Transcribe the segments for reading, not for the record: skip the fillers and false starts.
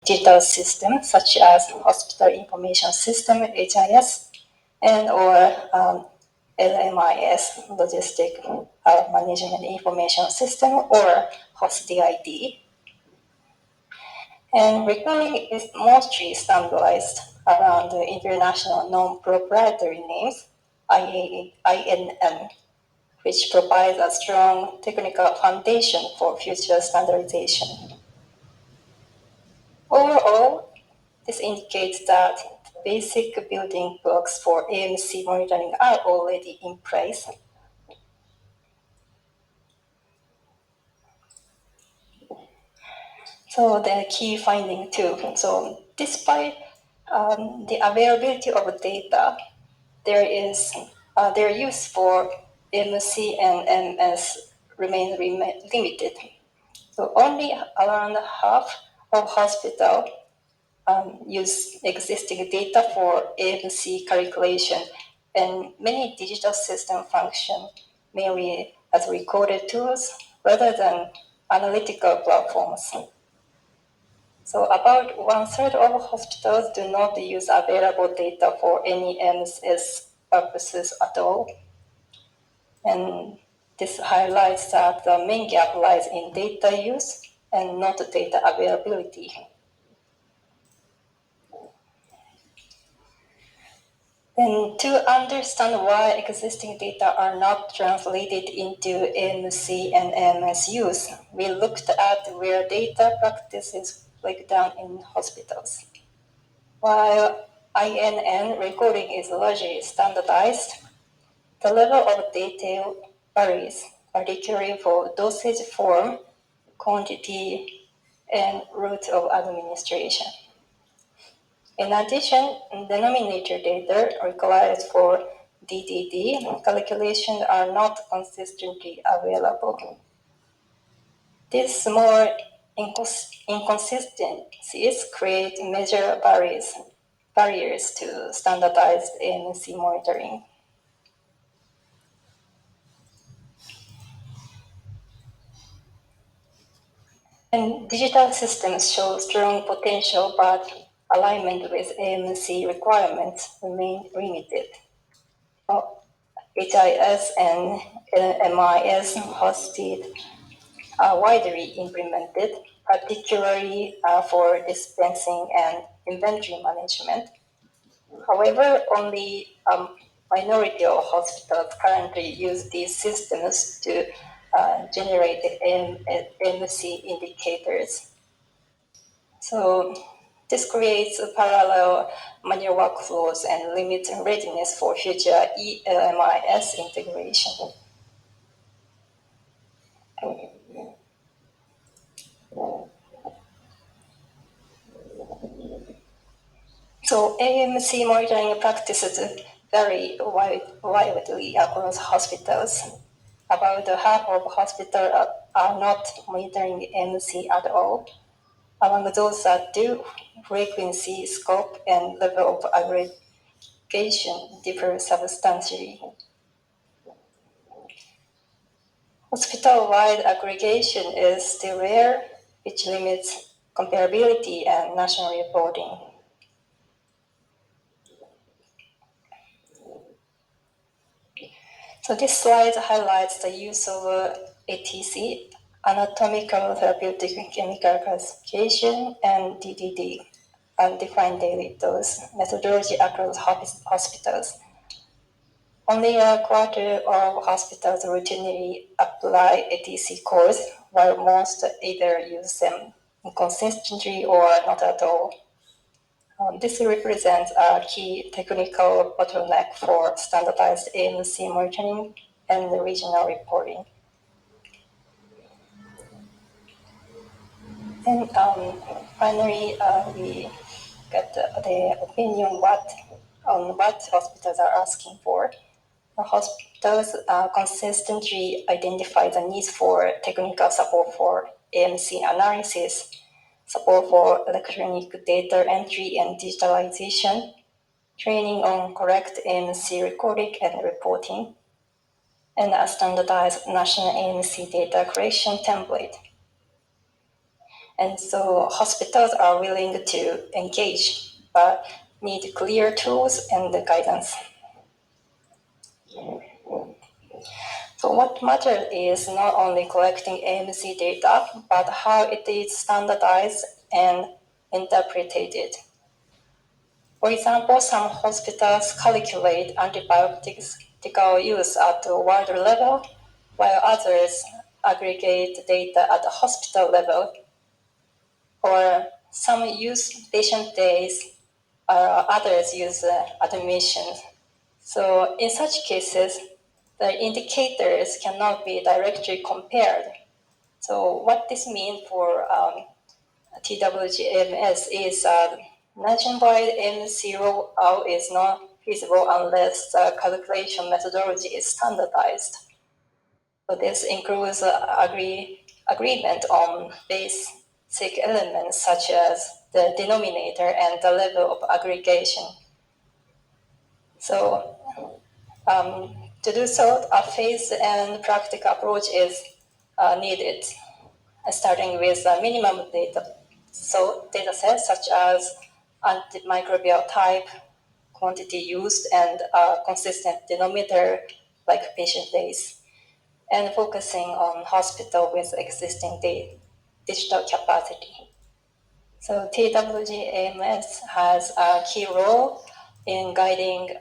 digital systems such as Hospital Information System, HIS, and or LMIS, Logistic Management Information System, or HOSDID. And recurring is mostly standardized around the international non-proprietary names, INN, which provides a strong technical foundation for future standardization. Overall, this indicates that basic building blocks for AMC monitoring are already in place. So the key finding too. So despite the availability of data, their use for MC and MS remains limited. So only around half of hospitals use existing data for AMC calculation, and many digital system function mainly as recorded tools rather than analytical platforms. So about 1/3 of hospitals do not use available data for any MSS purposes at all. And this highlights that the main gap lies in data use and not data availability. And to understand why existing data are not translated into MC and MS use, we looked at where data practices break down in hospitals. While INN recording is largely standardized, the level of detail varies, particularly for dosage form, quantity, and route of administration. In addition, denominator data required for DDD calculations are not consistently available. These small inconsistencies create major barriers to standardized ANC monitoring. And digital systems show strong potential, but alignment with ANC requirements remain limited. HIS and MIS hosted are widely implemented, particularly for dispensing and inventory management. However, only a minority of hospitals currently use these systems to generate MC indicators. So this creates a parallel manual workflows and limits readiness for future ELMIS integration. So AMC monitoring practices vary widely across hospitals. About half of hospitals are not monitoring AMC at all. Among those that do, frequency, scope, and level of aggregation differ substantially. Hospital-wide aggregation is still rare, which limits comparability and national reporting. So this slide highlights the use of ATC, anatomical therapeutic chemical classification, and DDD, undefined daily dose methodology across hospitals. Only a quarter of hospitals routinely apply ATC codes, while most either use them inconsistently or not at all. This represents a key technical bottleneck for standardized ANC monitoring and regional reporting. And finally, we got the opinion on what hospitals are asking for. The hospitals consistently identify the needs for technical support for ANC analysis, support for electronic data entry and digitalization, training on correct ANC recording and reporting, and a standardized national ANC data creation template. And so hospitals are willing to engage, but need clear tools and guidance. So what matters is not only collecting AMC data, but how it is standardized and interpreted. For example, some hospitals calculate antibiotics use at the ward level, while others aggregate data at the hospital level, or some use patient days, others use admissions. So in such cases, the indicators cannot be directly compared. So what this means for TWGMS is nationwide MC rollout is not feasible unless the calculation methodology is standardized. So this includes agreement on basic elements such as the denominator and the level of aggregation. So to do so, a phased and practical approach is needed, starting with a minimum data. So data sets such as antimicrobial type, quantity used, and a consistent denominator like patient days, and focusing on hospital with existing digital capacity. So TWGAMS has a key role in guiding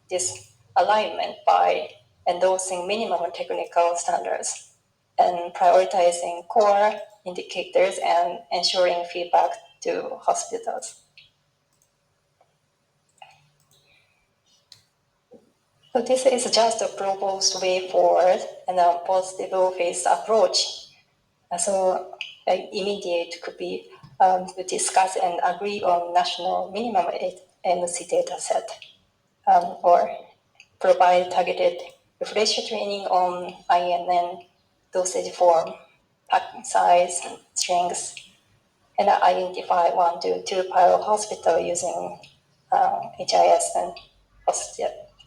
this alignment by endorsing minimum technical standards and prioritizing core indicators and ensuring feedback to hospitals. So this is just a proposed way forward and a positive based approach. So immediate could be to discuss and agree on national minimum MC data set, or provide targeted refresher training on INN dosage form, pack size, strengths, and identify 1 to 2 pilot hospital using HIS and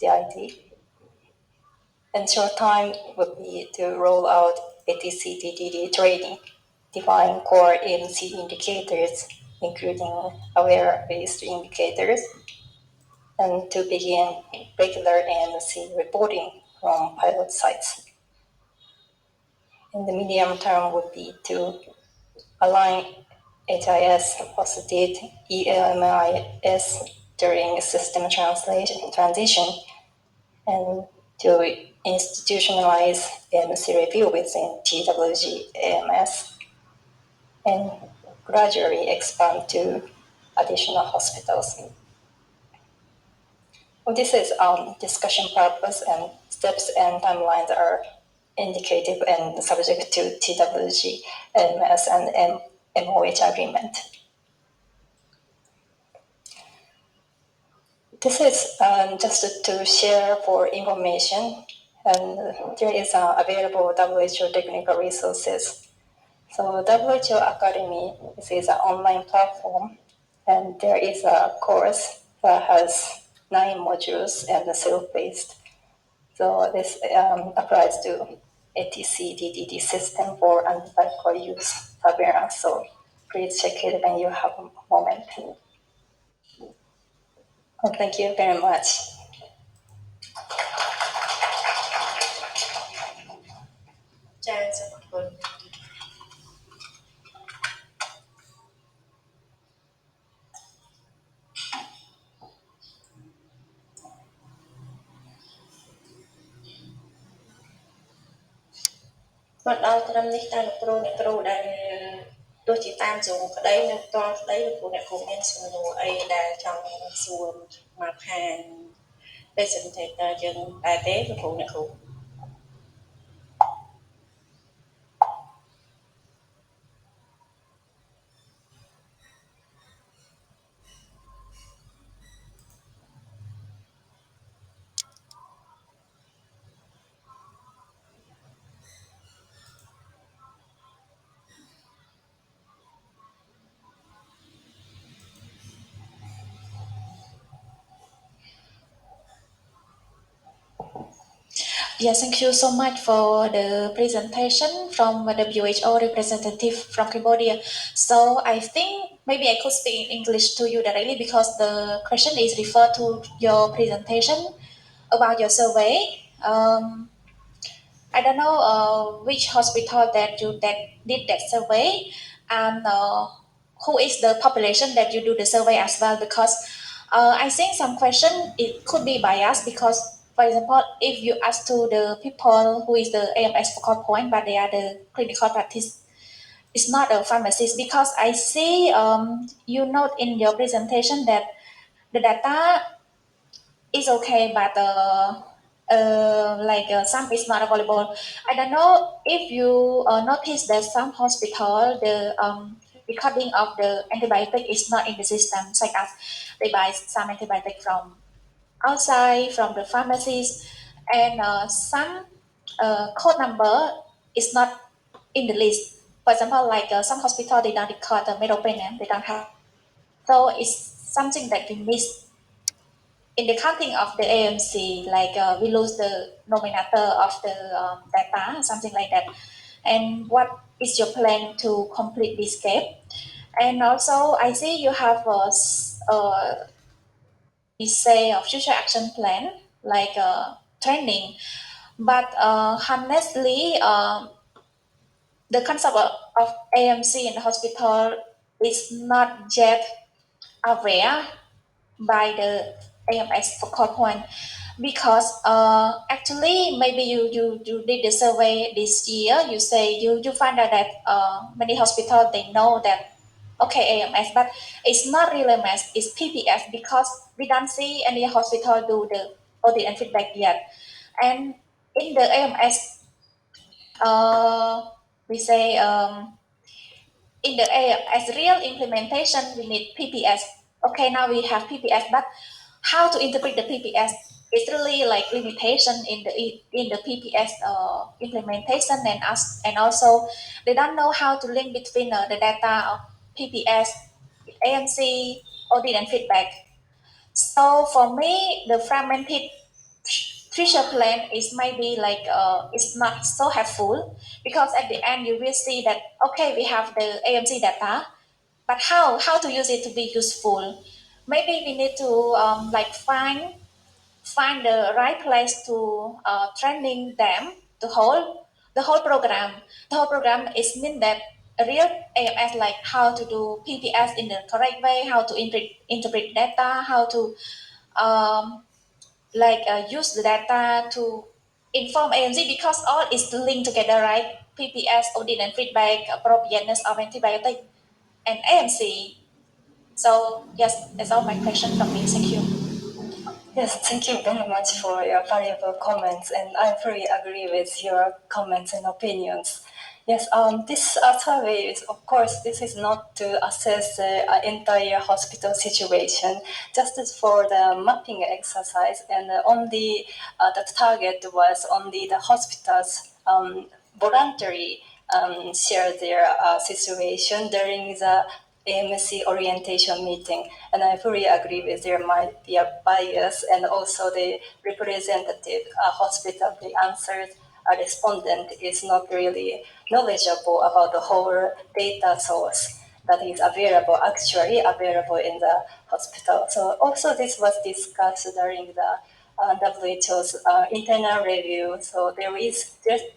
DIT. And short time would be to roll out ATC-DDD training, define core ANC indicators, including aware-based indicators, and to begin regular ANC reporting from pilot sites. In the medium term would be to align HIS positive ELMIS during system transition and to institutionalize MC review within TWG-AMS and gradually expand to additional hospitals. Well, this is discussion purpose, and steps and timelines are indicative and subject to TWG-AMS and MOH agreement. This is just to share for information, and there is available WHO technical resources. So WHO Academy is an online platform, and there is a course that has 9 modules and self-paced. So this applies to ATC DDD system for antibiotic use surveillance. So please check it when you have a moment. Well, thank you very much. មកដល់ត្រឹមនេះតើលោកគ្រូអ្នកគ្រូដែលទោះជាតាមជ្រុងក្តីនិងផ្ទាល់ក្តីលោកគ្រូអ្នកគ្រូមានសំណួរអីដែលចង់សួរមកខាង presentator យើងដែរទេលោកគ្រូអ្នកគ្រូ Yes, thank you so much for the presentation from the WHO representative from Cambodia. So I think maybe I could speak in English to you directly because the question is referred to your presentation about your survey. I don't know which hospital that did that survey, and who is the population that you do the survey as well. Because I think some question it could be biased because, for example, if you ask to the people who is the AMS focal point, but they are the clinical practice, it's not a pharmacist. Because I see you note in your presentation that the data is okay, but some is not available. I don't know if you notice that some hospital the recording of the antibiotic is not in the system, such as they buy some antibiotic from outside from the pharmacies, and some code number is not in the list. For example, like some hospital they don't record the meropenem, they don't have. So it's something that we miss in the counting of the AMC, like we lose the nominator of the data, something like that. And what is your plan to complete this gap? And also, I see you have we say a future action plan, like training. But honestly, the concept of AMC in the hospital is not yet aware by the AMS focal point, because actually maybe you did the survey this year, you say you find out that many hospitals they know that okay AMS, but it's not really AMS, it's PPS, because we don't see any hospital do the audit and feedback yet. And in the AMS we say in the as real implementation we need PPS. Okay, now we have PPS, but how to interpret the PPS is really like limitation in the PPS implementation, and also they don't know how to link between the data of PPS, AMC, audit and feedback. So for me, the fragmented future plan is maybe like it's not so helpful, because at the end you will see that okay we have the AMC data, but how to use it to be useful. Maybe we need to like find the right place to training them to hold the whole program. The whole program is mean that a real AMS, like how to do PPS in the correct way, how to interpret data, how to um, use the data to inform AMC, because all is linked together, right? PPS, audit and feedback, appropriateness of antibiotic, and AMC. So yes, that's all my question from me. Thank you. Yes, thank you very much for your valuable comments, and I fully agree with your comments and opinions. Yes, this survey is, of course, this is not to assess the entire hospital situation, just as for the mapping exercise, and only the target was only the hospitals voluntary share their situation during the AMC orientation meeting, and I fully agree with there might be a bias, and also the representative hospital, the answered respondent is not really knowledgeable about the whole data source that is actually available in the hospital. So also this was discussed during the WHO's internal review. So there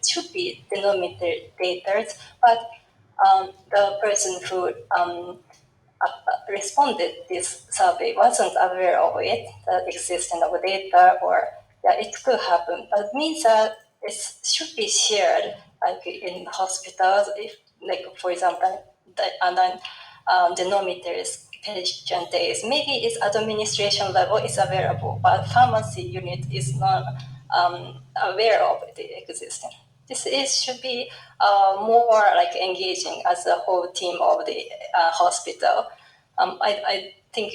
should be denominators, but the person who responded this survey wasn't aware of it, the existence of data, or yeah, it could happen. But it means that it should be shared, like in hospitals, if like for example, denominators patient days. Maybe its administration level is available, but pharmacy unit is not aware of the existence. Should be more like engaging as a whole team of the hospital. I think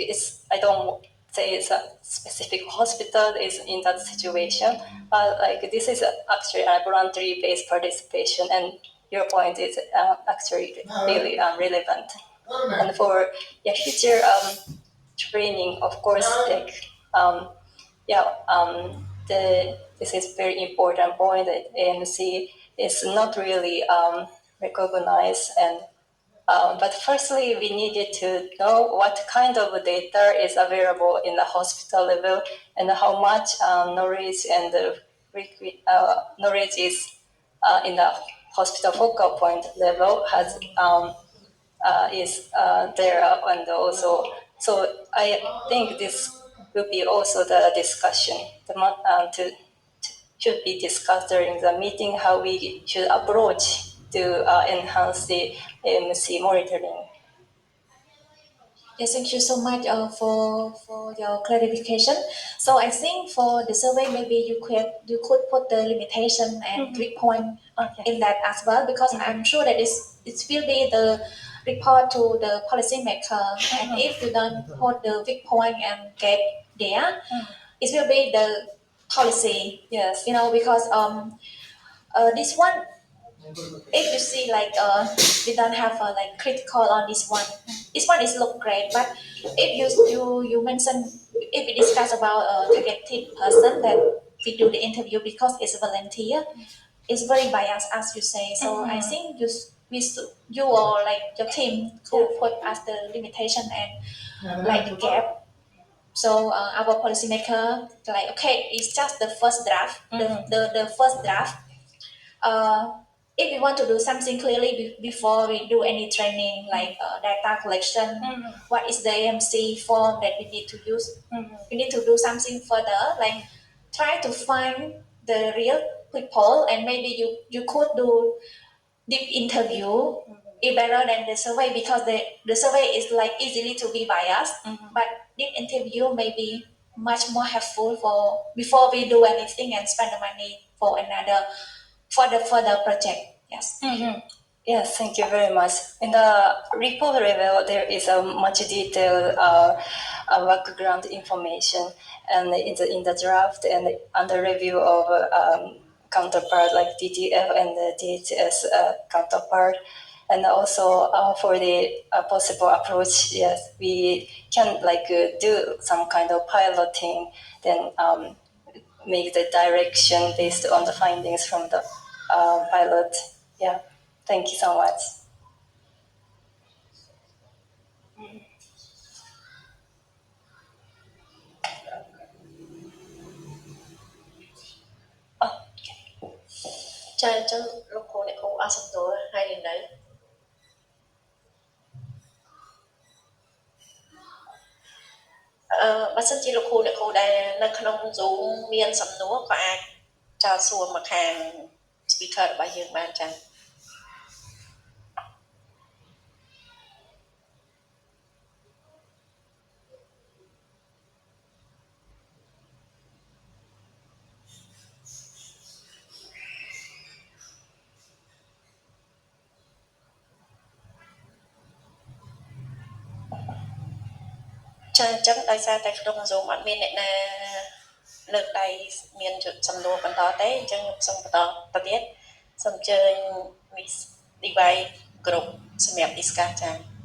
I don't say it's a specific hospital is in that situation, but like this is actually a voluntary based participation, and your point is actually really relevant. And for future training, of course, like yeah, this is very important point that AMC is not really recognized and but firstly, we needed to know what kind of data is available in the hospital level and how much knowledge and knowledge is in the hospital focal point level is there, and also so I think this will be also the discussion should be discussed during the meeting how we should approach to enhance the AMC monitoring. Yes, thank you so much for your clarification. So I think for the survey, maybe you could put the limitation and weak point in that as well, because I'm sure that it will be the report to the policymaker, and if you don't put the weak point and gap there, it will be the policy. Yes. Because this one, if you see like we don't have like critical on this one. This one is look great, but if you mention, if we discuss about a targeted person that we do the interview because it's volunteer, it's very biased as you say. So I think you or like your team could put as the limitation and like the gap. So our policymaker like, okay, it's just the first draft, the first draft. If we want to do something clearly before we do any training, like data collection, what is the AMC form that we need to use? We need to do something further, like try to find the real people, and maybe you could do deep interview is better than the survey, because the survey is like easily to be biased, but deep interview may be much more helpful for before we do anything and spend the money for another for the project. Yes. Yes, thank you very much. In the report level, there is a much detailed background information, and in the draft and under review of counterpart like DTF and the DHS counterpart, and also for the possible approach, yes, we can like do some kind of piloting, then make the direction based on the findings from the pilot. Yeah, thank you so much. Okay. ចាអញ្ចឹងលោកគ្រូអ្នកគ្រូអស់សំណួរហើយនៅបើសិនជាលោកគ្រូអ្នកគ្រូដែលនៅក្នុង Zoom មានសំណួរក៏អាចចោទសួរមកខាង speaker របស់យើងបានចា៎ចាអញ្ចឹងដោយសារតែក្នុង Zoom អត់មានអ្នកណាលើកដៃមានសំណួរបន្តទេអញ្ចឹងខ្ញុំសូមបន្តទៅទៀតសូមអញ្ជើញ Miss Divide Group សម្រាប់ discuss ចា៎